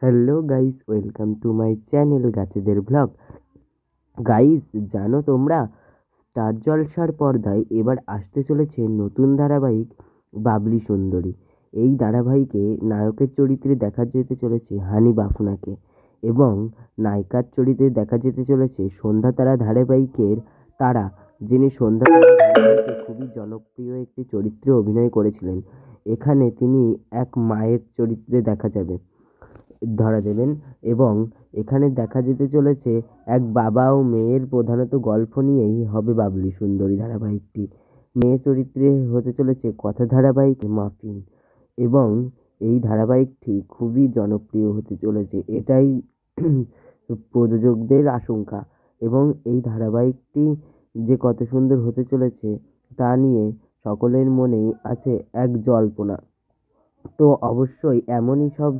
Hello guys, welcome to my channel গাছেদের blog. Guys, জানো তোমরা, স্টার জলসার পর্দায় এবার আসতে চলেছে নতুন ধারাবাহিক বাবলি সুন্দরী। এই ধারাবাহিকে নায়কের চরিত্রে দেখা যেতে চলেছে হানি বাফনাকে এবং নায়িকার চরিত্রে দেখা যেতে চলেছে সন্ধ্যা তারা ধারাবাহিকের তারা, যিনি সন্ধ্যা তারা ধারাবাহিকে খুবই জনপ্রিয় একটি চরিত্রে অভিনয় করেছিলেন। এখানে তিনি এক মায়ের চরিত্রে ধরা দেবেন এবং এখানে দেখা যেতে চলেছে এক বাবা ও মেয়ের প্রধানত গল্প নিয়েই হবে বাবলি সুন্দরী ধারাবাহিকটি। মেয়ে চরিত্রে হতে চলেছে কথা ধারাবাহিক মাফিন এবং এই ধারাবাহিকটি খুবই জনপ্রিয় হতে চলেছে, এটাই প্রযোজকদের আশঙ্কা। এবং এই ধারাবাহিকটি যে কত সুন্দর হতে চলেছে তা নিয়ে সকলের মনেই আছে এক জল্পনা। তো অবশ্যই এমনই সব